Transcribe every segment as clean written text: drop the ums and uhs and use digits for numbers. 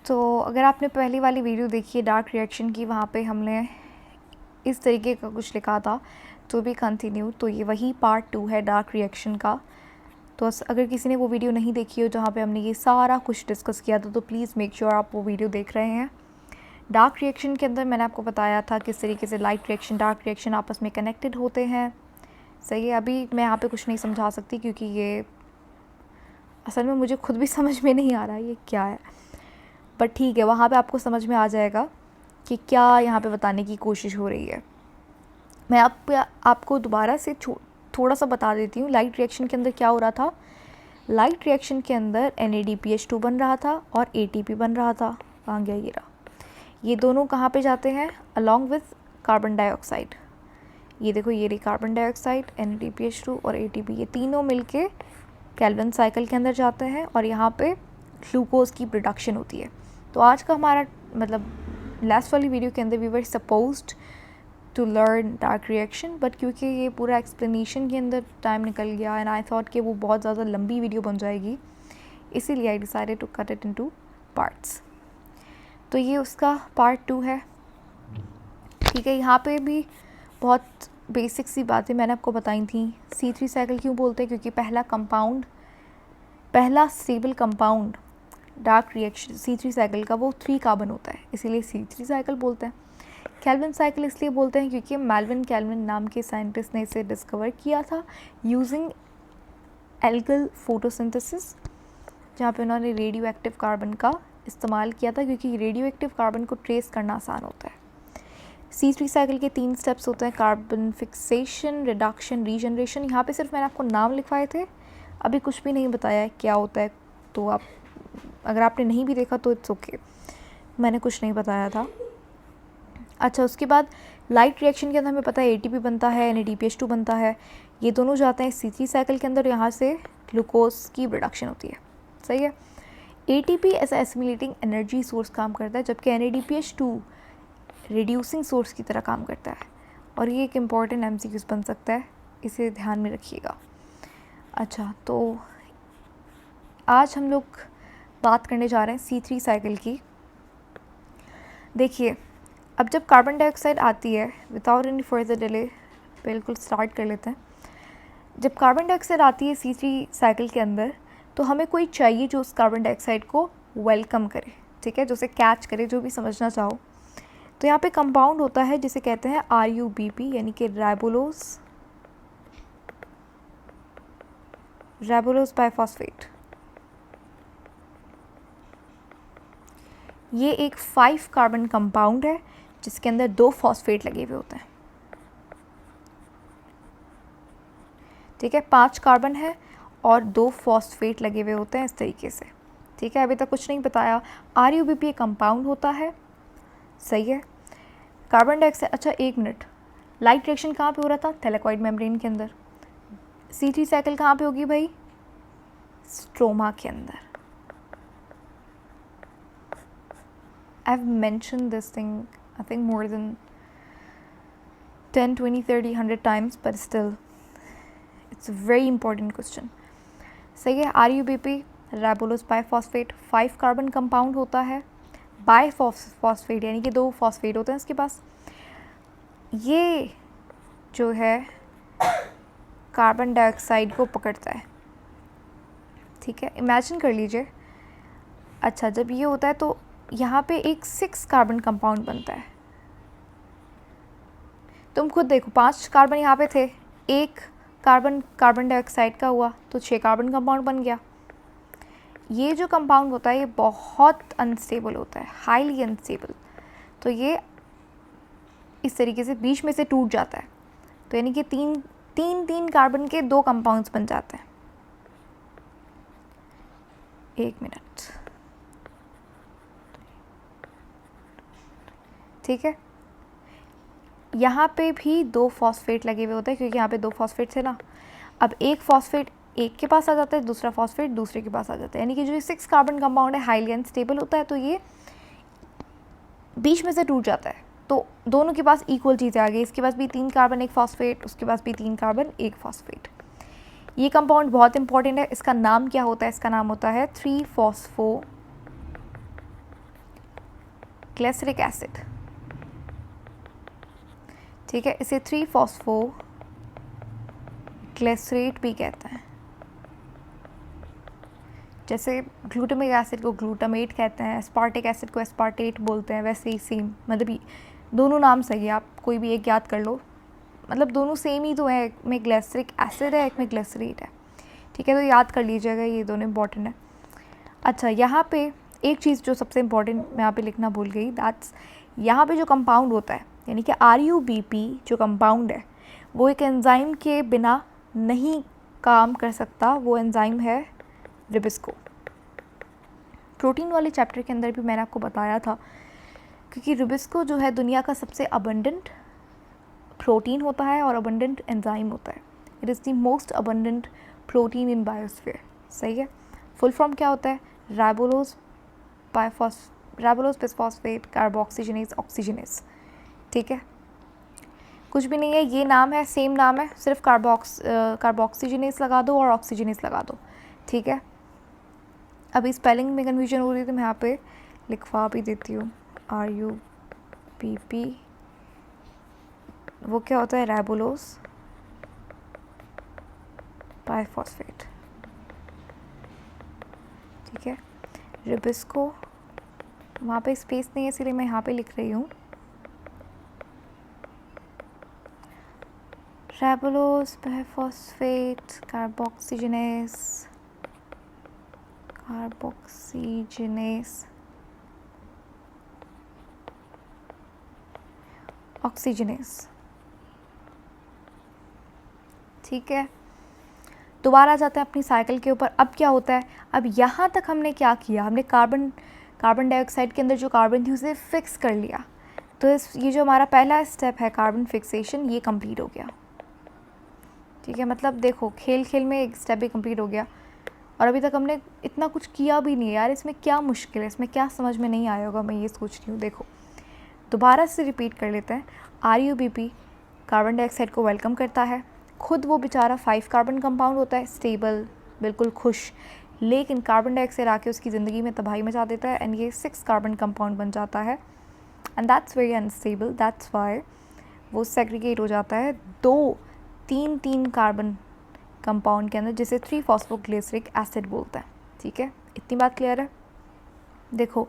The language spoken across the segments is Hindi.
तो अगर आपने पहली वाली वीडियो देखी है डार्क रिएक्शन की, वहाँ पे हमने इस तरीके का कुछ लिखा था, तो भी कंटिन्यू, तो ये वही पार्ट 2 है डार्क रिएक्शन का। तो अगर किसी ने वो वीडियो नहीं देखी हो जहाँ पे हमने ये सारा कुछ डिस्कस किया था, तो प्लीज़ मेक श्योर आप वो वीडियो देख रहे हैं। डार्क रिएक्शन के अंदर मैंने आपको बताया था किस तरीके से लाइट रिएक्शन, डार्क रिएक्शन आपस में कनेक्टेड होते हैं। सही है, अभी मैं यहाँ पे कुछ नहीं समझा सकती क्योंकि ये असल में मुझे खुद भी समझ में नहीं आ रहा ये क्या है, बट ठीक है, वहाँ पे आपको समझ में आ जाएगा कि क्या यहाँ पे बताने की कोशिश हो रही है। मैं आपको दोबारा से थोड़ा सा बता देती हूँ लाइट रिएक्शन के अंदर क्या हो रहा था। लाइट रिएक्शन के अंदर NADPH2 बन रहा था और ATP बन रहा था। कहाँ गया ये रहा। ये दोनों कहाँ पे जाते हैं, अलॉन्ग विथ कार्बन डाइऑक्साइड। ये देखो, ये रही कार्बन डाइऑक्साइड, NADPH2 और ATP, ये तीनों मिलके केल्विन साइकिल के अंदर जाते हैं और यहाँ पे ग्लूकोज की प्रोडक्शन होती है। तो आज का हमारा मतलब लास्ट वाली वीडियो के अंदर we were supposed to learn dark reaction, but क्योंकि ये पूरा एक्सप्लेनेशन के अंदर टाइम निकल गया एंड आई थॉट कि वो बहुत ज़्यादा लंबी वीडियो बन जाएगी, इसीलिए I decided to cut it into parts. तो ये उसका पार्ट 2 है। ठीक है, यहाँ पे भी बहुत बेसिक सी बातें मैंने आपको बताई थी। C3 साइकिल क्यों बोलते हैं, क्योंकि पहला stable compound dark reaction C3 cycle का वो 3 कार्बन होता है, इसीलिए C3 साइकिल बोलते हैं। केल्विन साइकिल इसलिए बोलते हैं क्योंकि मेल्विन केल्विन नाम के साइंटिस्ट ने इसे डिस्कवर किया था यूजिंग एल्गल फोटोसिंथेसिस, जहाँ पे उन्होंने रेडियो एक्टिव कार्बन का इस्तेमाल किया था, क्योंकि रेडियो एक्टिव कार्बन को ट्रेस करना आसान होता है। C3 साइकिल के 3 स्टेप्स होते हैं, कार्बन फिक्सेशन, रिडक्शन, रीजनरेशन। यहाँ पे सिर्फ मैंने आपको नाम लिखवाए थे, अभी कुछ भी नहीं बताया है क्या होता है, तो आप अगर आपने नहीं भी देखा तो इट्स ओके, मैंने कुछ नहीं बताया था। अच्छा, उसके बाद लाइट रिएक्शन के अंदर हमें पता है ATP बनता है, NADPH2 बनता है, ये दोनों जाते हैं C3 साइकिल के अंदर, यहाँ से ग्लूकोज की प्रोडक्शन होती है। सही है, ATP as assimilating energy source काम करता है, जबकि NADPH2 रिड्यूसिंग सोर्स की तरह काम करता है। और ये एक इम्पॉर्टेंट MCQ बन सकता है, इसे ध्यान में रखिएगा। अच्छा, तो आज हम लोग बात करने जा रहे हैं C3 साइकिल की। देखिए, अब जब कार्बन डाइऑक्साइड आती है, विदाउट एनी फर्दर डिले बिल्कुल स्टार्ट कर लेते हैं। जब कार्बन डाइऑक्साइड आती है C3 साइकिल के अंदर, तो हमें कोई चाहिए जो उस कार्बन डाइऑक्साइड को वेलकम करे, ठीक है, जो उसे कैच करे, जो भी समझना चाहो। तो यहाँ पे कंपाउंड होता है जिसे कहते हैं RUBP, यानी कि राइबोलोज बाइफॉस्फेट। ये एक 5 कार्बन कंपाउंड है जिसके अंदर 2 फॉस्फेट लगे हुए होते हैं। ठीक है, 5 कार्बन है और 2 फॉस्फेट लगे हुए होते हैं इस तरीके से। ठीक है, अभी तक कुछ नहीं बताया। RUBP एक कंपाउंड होता है। सही है, कार्बन डाइऑक्साइड। अच्छा, 1 मिनट, लाइट रिएक्शन कहाँ पे हो रहा था, थैलेकॉइड मेम्ब्रेन के अंदर। C3 साइकिल कहाँ पे होगी भाई, स्ट्रोमा के अंदर। I have mention this thing I think more than 10, 20, 30, 100 times, but still it's a very important question. सही है, RUBP राइबोलोज बाइफॉस्फेट 5 कार्बन कंपाउंड होता है। बाइफॉस्फेट यानी कि 2 फॉस्फेट होते हैं इसके पास। ये जो है कार्बन डाइऑक्साइड को पकड़ता है। ठीक है, इमेजिन कर लीजिए। अच्छा, जब ये होता है तो यहाँ पे एक 6 कार्बन कंपाउंड बनता है। तुम खुद देखो, 5 कार्बन यहाँ पे थे, 1 कार्बन डाइऑक्साइड का हुआ तो 6 कार्बन कंपाउंड बन गया। ये जो कंपाउंड होता है ये बहुत अनस्टेबल होता है, हाईली अनस्टेबल। तो ये इस तरीके से बीच में से टूट जाता है, तो यानी कि तीन कार्बन के 2 कंपाउंड्स बन जाते हैं। 1 मिनट, ठीक है, यहाँ पे भी 2 फॉस्फेट लगे हुए होते हैं, क्योंकि यहाँ पे 2 फॉस्फेट थे ना। अब एक फॉस्फेट एक के पास आ जाता है, दूसरा फॉस्फेट दूसरे के पास आ जाता है, यानी कि जो 6 कार्बन कंपाउंड है हाईली अनस्टेबल होता है, तो ये बीच में से टूट जाता है। तो दोनों के पास इक्वल चीज़ें आ गई, इसके पास भी 3 कार्बन 1 फॉस्फेट, उसके पास भी 3 कार्बन 1 फॉस्फेट। ये कंपाउंड बहुत इंपॉर्टेंट है। इसका नाम क्या होता है, इसका नाम होता है 3-फॉस्फो ग्लिसरिक एसिड, ठीक है। इसे 3-फॉस्फो ग्लिसरेट भी कहते हैं। जैसे ग्लूटामिक एसिड को ग्लूटामेट कहते हैं, एस्पार्टिक एसिड को एस्पार्टेट बोलते हैं, वैसे ही सेम, मतलब दोनों नाम सही है, आप कोई भी एक याद कर लो, मतलब दोनों सेम ही तो है, एक में ग्लिसरिक एसिड है, एक में ग्लिसरेट है, ठीक है। तो याद कर लीजिएगा, ये दोनों इंपॉर्टेंट है। अच्छा, यहाँ पे एक चीज़ जो सबसे इम्पॉर्टेंट मैं यहाँ पे लिखना भूल गई, दैट्स यहाँ पे जो कंपाउंड होता है, यानी कि RUBP जो कंपाउंड है, वो एक एंजाइम के बिना नहीं काम कर सकता। वो एंजाइम है रिबिस्को। प्रोटीन वाले चैप्टर के अंदर भी मैंने आपको बताया था, क्योंकि रिबिस्को जो है दुनिया का सबसे अबंडेंट प्रोटीन होता है और अबंडेंट एंजाइम होता है। It is the most abundant protein in biosphere, सही है। फुल फॉर्म क्या होता है? राइबोलोज बिसफॉस्फेट कार्बोक्सीजनेस ऑक्सीजनेस, ठीक है। कुछ भी नहीं है, ये नाम है, सेम नाम है, सिर्फ कार्बोक्सीजनेस लगा दो और ऑक्सीजनेस लगा दो, ठीक है। अभी स्पेलिंग में कन्फ्यूजन हो रही थी, मैं यहाँ पे लिखवा भी देती हूँ। RUBP वो क्या होता है? राइबोलोज बाइफॉस्फेट, ठीक है। रिबिस्को, वहाँ पे स्पेस नहीं है इसलिए मैं यहाँ पे लिख रही हूँ। राइबोलोज बाइफॉस्फेट कार्बोक्सीजनेस ऑक्सीजनेस, ठीक है। दोबारा जाते हैं अपनी साइकिल के ऊपर। अब क्या होता है? अब यहाँ तक हमने क्या किया? हमने कार्बन डाइऑक्साइड के अंदर जो कार्बन थी उसे फिक्स कर लिया। तो ये जो हमारा पहला स्टेप है कार्बन फिक्सेशन, ये कंप्लीट हो गया, ठीक है। मतलब देखो, खेल खेल में एक स्टेप भी कंप्लीट हो गया और अभी तक हमने इतना कुछ किया भी नहीं है यार। इसमें क्या मुश्किल है? इसमें क्या समझ में नहीं आया होगा, मैं ये सोच रही हूँ। देखो, दोबारा से रिपीट कर लेते हैं। RUBP कार्बन डाइऑक्साइड को वेलकम करता है। खुद वो बेचारा 5 कार्बन कंपाउंड होता है, स्टेबल, बिल्कुल खुश, लेकिन कार्बन डाइऑक्साइड आके उसकी ज़िंदगी में तबाही मचा देता है एंड ये 6 कार्बन कंपाउंड बन जाता है and that's very unstable. That's why वो सेग्रीगेट हो जाता है 2-3 कार्बन कंपाउंड के अंदर, जिसे 3-फॉस्फोग्लिसरिक एसिड बोलते हैं, ठीक है। इतनी बात क्लियर है? देखो,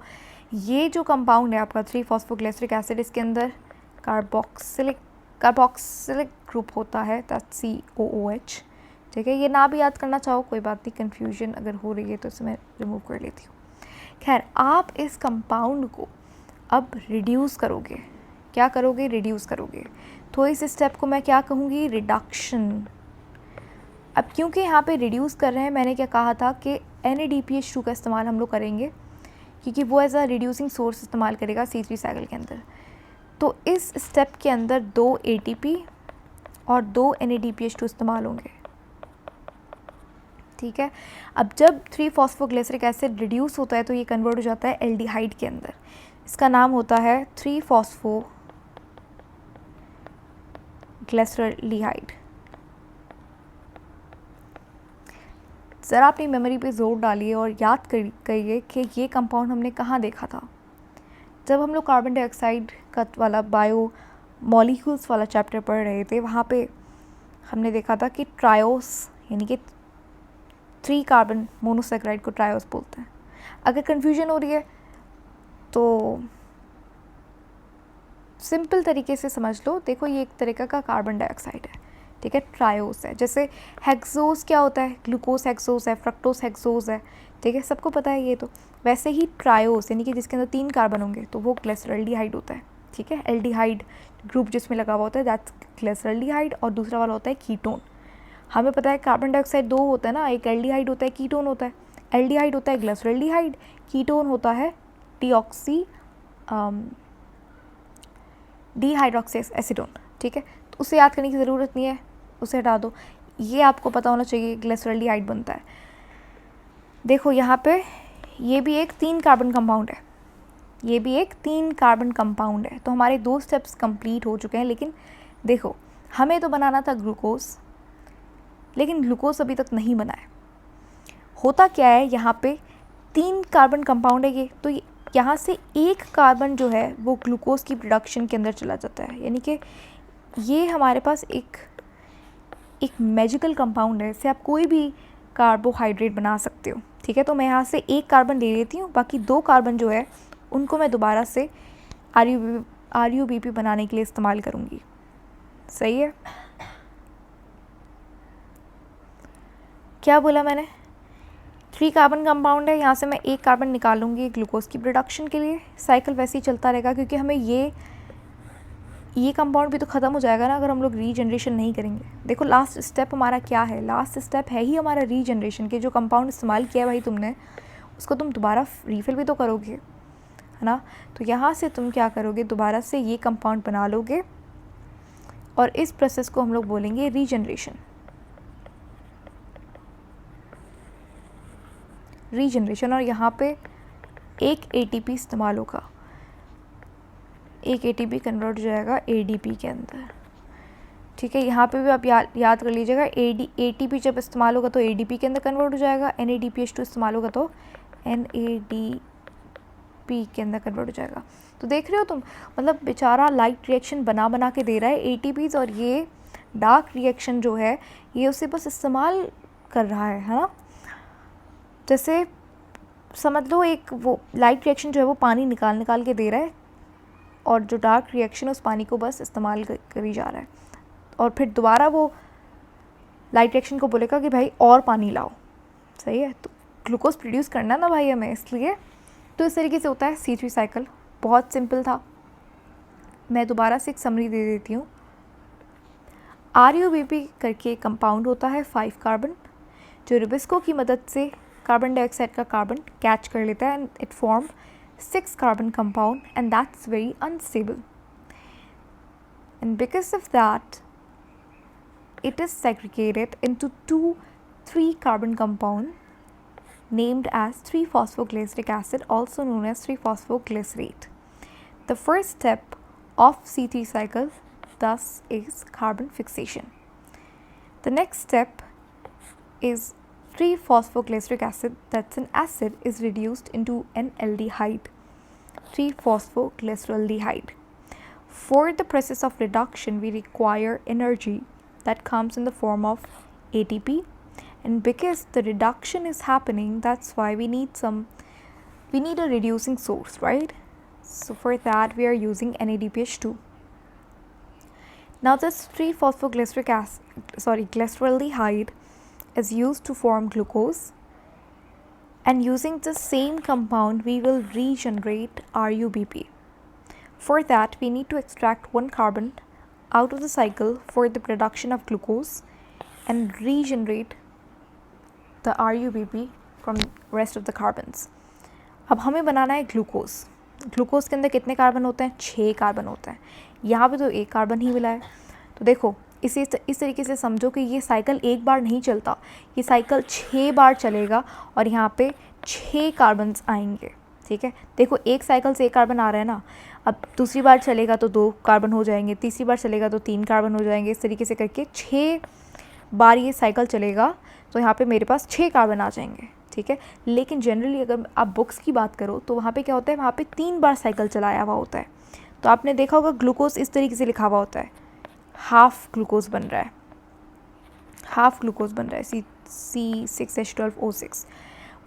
ये जो कंपाउंड है आपका 3-फॉस्फोग्लिसरिक एसिड, इसके अंदर कार्बोक्सिलिक ग्रुप होता है, दैट्स COOH, ठीक है। ये ना भी याद करना चाहो कोई बात नहीं, कन्फ्यूजन अगर हो रही है तो इसे मैं रिमूव कर लेती हूँ। खैर, आप इस कंपाउंड को अब रिड्यूस करोगे। क्या करोगे? रिड्यूस करोगे। तो इस स्टेप को मैं क्या कहूँगी? रिडक्शन। अब क्योंकि यहाँ पे रिड्यूस कर रहे हैं, मैंने क्या कहा था कि NADPH2 का इस्तेमाल हम लोग करेंगे, क्योंकि वो एज अ रिड्यूसिंग सोर्स इस्तेमाल करेगा C3 साइकिल के अंदर। तो इस स्टेप के अंदर 2 ATP और 2 NADPH2 इस्तेमाल होंगे, ठीक है। अब जब 3-फॉस्फोग्लिसरिक एसिड रिड्यूस होता है तो ये कन्वर्ट हो जाता है एल्डिहाइड के अंदर। इसका नाम होता है 3-फॉस्फोग्लिसरल्डिहाइड। ज़रा अपनी मेमोरी पे जोर डालिए और याद करिए कि ये कंपाउंड हमने कहाँ देखा था। जब हम लोग कार्बन डाइऑक्साइड का वाला बायो मॉलिक्यूल्स वाला चैप्टर पढ़ रहे थे, वहाँ पे हमने देखा था कि ट्रायोस, यानी कि 3 कार्बन मोनोसेक्राइड को ट्रायोस बोलते हैं। अगर कन्फ्यूजन हो रही है तो सिंपल तरीके से समझ लो। देखो, ये एक तरीका का कार्बन डाइऑक्साइड है, ठीक है, ट्रायोस है। जैसे हेक्सोस क्या होता है? ग्लूकोस हेक्सोस है, फ्रक्टोस हेक्सोस है, ठीक है, सबको पता है ये तो। वैसे ही ट्रायोस, यानी कि जिसके अंदर 3 कार्बन होंगे, तो वो ग्लिसरल्डिहाइड होता है, ठीक है। एल्डिहाइड ग्रुप जिसमें लगा हुआ होता है, दैट्स ग्लिसरल्डिहाइड, और दूसरा वाला होता है कीटोन। हमें पता है कार्बन डाइऑक्साइड 2 होता है ना, एक एल्डिहाइड होता है, कीटोन होता है। एल्डिहाइड होता है ग्लिसरल्डिहाइड, कीटोन होता है डिहाइड्रोक्सी एसिडोन, ठीक है। तो उसे याद करने की ज़रूरत नहीं है, उसे हटा दो। ये आपको पता होना चाहिए ग्लिसरल्डिहाइड बनता है। देखो, यहाँ पे ये भी एक 3 कार्बन कंपाउंड है, ये भी एक 3 कार्बन कंपाउंड है। तो हमारे 2 स्टेप्स कंप्लीट हो चुके हैं। लेकिन देखो, हमें तो बनाना था ग्लूकोज, लेकिन ग्लूकोज अभी तक नहीं बना है। होता क्या है, यहाँ पे 3 कार्बन कंपाउंड है ये, तो ये यहाँ से एक कार्बन जो है वो ग्लूकोज की प्रोडक्शन के अंदर चला जाता है, यानी कि ये हमारे पास एक मैजिकल कंपाउंड है, इससे आप कोई भी कार्बोहाइड्रेट बना सकते हो। ठीक है, तो मैं यहाँ से एक कार्बन ले लेती हूँ, बाकी 2 कार्बन जो है उनको मैं दोबारा से RUBP बनाने के लिए इस्तेमाल करूँगी। सही है, क्या बोला मैंने? 3 कार्बन कंपाउंड है, यहाँ से मैं एक कार्बन निकालूंगी ग्लूकोज की प्रोडक्शन के लिए। साइकिल वैसे ही चलता रहेगा, क्योंकि हमें ये कंपाउंड भी तो ख़त्म हो जाएगा ना अगर हम लोग रीजनरेशन नहीं करेंगे। देखो लास्ट स्टेप हमारा क्या है, लास्ट स्टेप है ही हमारा रीजनरेशन के। जो कंपाउंड इस्तेमाल किया है भाई तुमने, उसको तुम दोबारा रिफ़िल भी तो करोगे, है ना। तो यहाँ से तुम क्या करोगे, दोबारा से ये कंपाउंड बना लोगे और इस प्रोसेस को हम लोग बोलेंगे रीजनरेशन। और यहाँ पे एक ATP इस्तेमाल होगा, एक ATP कन्वर्ट हो जाएगा ADP के अंदर। ठीक है, यहाँ पे भी आप याद कर लीजिएगा, ATP जब इस्तेमाल होगा तो ADP के अंदर कन्वर्ट हो जाएगा, NADPH2 इस्तेमाल होगा तो NADP के अंदर कन्वर्ट हो जाएगा। तो देख रहे हो तुम, मतलब बेचारा लाइट रिएक्शन बना के दे रहा है ATPs, और ये डार्क रिएक्शन जो है ये उसे बस इस्तेमाल कर रहा है ना। जैसे समझ लो एक वो लाइट रिएक्शन जो है वो पानी निकाल के दे रहा है, और जो डार्क रिएक्शन उस पानी को बस इस्तेमाल करी जा रहा है, और फिर दोबारा वो लाइट रिएक्शन को बोलेगा कि भाई और पानी लाओ। सही है, तो ग्लूकोज प्रोड्यूस करना ना भाई हमें, इसलिए तो इस तरीके से होता है C3 साइकिल। बहुत सिंपल था, मैं दोबारा से एक समरी दे देती हूँ। RUBP करके एक कंपाउंड होता है 5 कार्बन, जो रुबिस्को की मदद से कार्बन डाइऑक्साइड का कार्बन कैच कर लेता है, and it form 6 carbon compound, and that's very unstable. And because of that, it is segregated into 3 carbon compound named as 3-phosphoglyceric acid, also known as 3-phosphoglycerate. The first step of C3 cycle thus is carbon fixation. The next step is 3-phosphoglyceric acid, that's an acid, is reduced into an aldehyde, 3-phosphoglyceraldehyde. For the process of reduction, we require energy that comes in the form of ATP, and because the reduction is happening, that's why we need a reducing source, right? So for that we are using NADPH2. Now this 3-phosphoglyceric acid, glyceraldehyde is used to form glucose, and using the same compound we will regenerate RUBP. For that we need to extract 1 carbon out of the cycle for the production of glucose and regenerate the RUBP from rest of the carbons. अब हमें बनाना है ग्लूकोज। ग्लूकोज के अंदर कितने कार्बन होते हैं? 6 कार्बन होते हैं। यहाँ पे तो 1 कार्बन ही मिला है। तो देखो इस तरीके से समझो कि ये साइकिल एक बार नहीं चलता, ये साइकिल 6 बार चलेगा और यहाँ पे 6 कार्बन्स आएंगे। ठीक है, देखो एक साइकिल से 1 कार्बन आ रहा है ना, अब दूसरी बार चलेगा तो 2 कार्बन हो जाएंगे, तीसरी बार चलेगा तो 3 कार्बन हो जाएंगे। इस तरीके से करके 6 बार ये साइकिल चलेगा तो यहाँ पे मेरे पास 6 कार्बन आ जाएंगे। ठीक है, लेकिन जनरली अगर आप बुक्स की बात करो तो वहाँ पे क्या होता है, वहाँ पे 3 बार साइकिल चलाया हुआ होता है। तो आपने देखा होगा ग्लूकोज इस तरीके से लिखा हुआ होता है, हाफ ग्लूकोज बन रहा है, हाफ ग्लूकोज बन रहा है C6H12O6।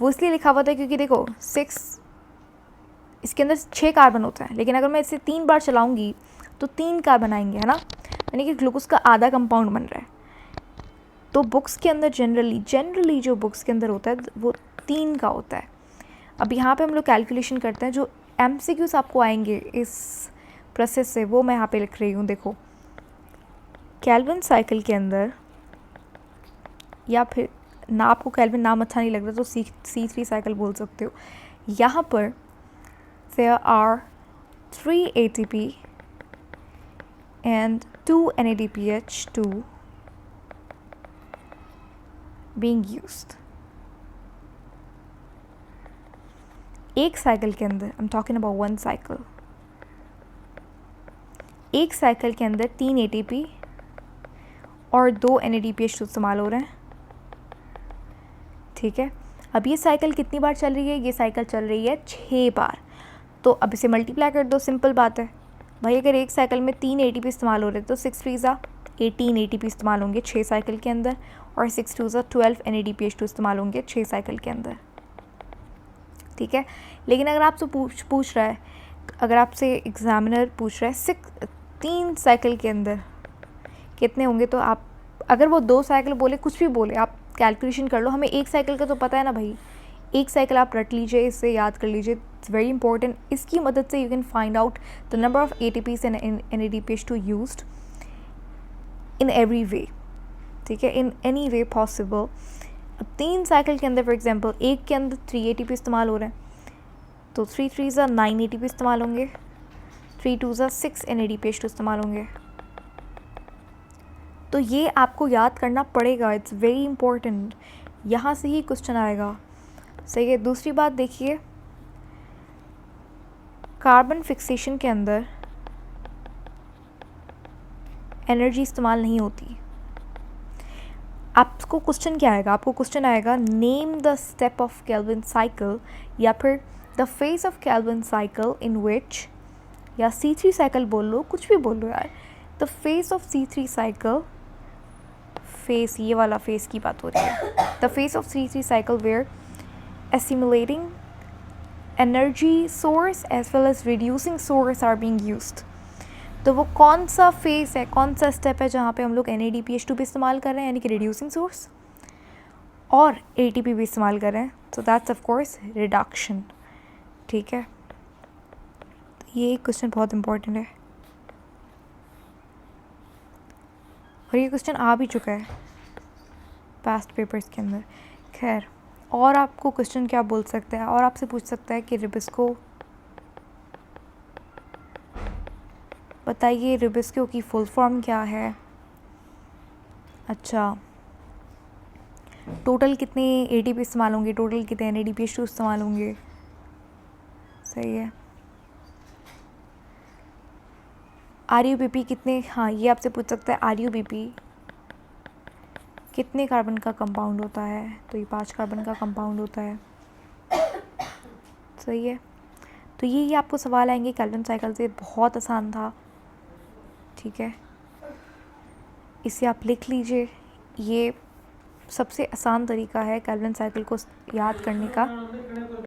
वो इसलिए लिखा हुआ था क्योंकि देखो 6 इसके अंदर 6 कार्बन होता है, लेकिन अगर मैं इसे 3 बार चलाऊंगी तो 3 कार्बन आएंगे, है ना, यानी कि ग्लूकोज का आधा कंपाउंड बन रहा है। तो बुक्स के अंदर जनरली जो बुक्स के अंदर होता है वो 3 का होता है। अब यहाँ पे हम लोग कैलकुलेशन करते हैं, जो MCQs आपको आएंगे इस प्रोसेस से वो मैं यहाँ पे लिख रही हूँ। देखो कैल्विन साइकिल के अंदर, या फिर ना आपको कैल्विन नाम अच्छा नहीं लग रहा तो C3 साइकिल बोल सकते हो। यहाँ पर there are 3 ATP and 2 NADPH2 being used. एक साइकिल के अंदर, I'm talking about one cycle, एक साइकिल के अंदर 3 ATP और 2 NADPH2 इस्तेमाल हो रहे हैं। ठीक है, अब ये साइकिल कितनी बार चल रही है? ये साइकिल चल रही है 6 बार। तो अब इसे मल्टीप्लाई कर दो, सिंपल बात है भाई। अगर एक साइकिल में 3 ATP इस्तेमाल हो रहे तो 6 3 18 ATP इस्तेमाल होंगे 6 साइकिल के अंदर, और 6 2 12 NADPH2 इस्तेमाल होंगे 6 साइकिल के अंदर, ठीक है। लेकिन अगर आपसे पूछ रहा है, अगर आपसे एग्जामिनर पूछ रहा है 3 साइकिल के अंदर कितने होंगे, तो आप अगर वो 2 साइकिल बोले, कुछ भी बोले, आप कैलकुलेशन कर लो। हमें एक साइकिल का तो पता है ना भाई, एक साइकिल आप रट लीजिए, इससे याद कर लीजिए, इट्स वेरी इंपॉर्टेंट। इसकी मदद से you can find out the number of ATPs and NADPH2 used in every way, ठीक है, इन एनी वे पॉसिबल। अब 3 साइकिल के अंदर फॉर एग्जांपल एक के अंदर 3 ATP इस्तेमाल हो रहे हैं, तो 3 3 9 ATP इस्तेमाल होंगे, 3 2 6 NADPH2 इस्तेमाल होंगे। तो ये आपको याद करना पड़ेगा, इट्स वेरी इंपॉर्टेंट, यहाँ से ही क्वेश्चन आएगा, सही है। दूसरी बात देखिए, कार्बन फिक्सेशन के अंदर एनर्जी इस्तेमाल नहीं होती। आपको क्वेश्चन क्या आएगा, आपको क्वेश्चन आएगा name the step of Calvin cycle, या फिर the phase of Calvin cycle in which, या C3 साइकिल बोल लो, कुछ भी बोल लो यार। The phase of C3 cycle, phase, ये वाला फेस की बात हो रही है, the phase of C3 cycle where assimilating energy source as well as reducing source are being used। तो वो कौन सा फेस है, कौन सा स्टेप है जहाँ पे हम लोग NADPH2 भी इस्तेमाल कर रहे हैं, यानी कि रिड्यूसिंग सोर्स, और ATP भी इस्तेमाल कर रहे हैं, तो दैट्स ऑफ कोर्स रिडक्शन, ठीक है। तो ये क्वेश्चन बहुत इंपॉर्टेंट है, और ये क्वेश्चन आ भी चुका है पास्ट पेपर्स के अंदर। खैर, और आपको क्वेश्चन क्या बोल सकता है, और आपसे पूछ सकता है कि रिबिस्को बताइए, रिबिस्को की फुल फॉर्म क्या है। अच्छा, टोटल कितने ATP इस्तेमाल होंगे, टोटल कितने NADPH2 इस्तेमाल होंगे, सही है। RUBP कितने, हाँ ये आपसे पूछ सकता है RUBP कितने कार्बन का कंपाउंड होता है, तो ये 5 कार्बन का कंपाउंड होता है, सही है। तो ये आपको सवाल आएंगे केल्विन साइकिल से, बहुत आसान था, ठीक है। इसे आप लिख लीजिए, ये सबसे आसान तरीका है केल्विन साइकिल को याद करने का।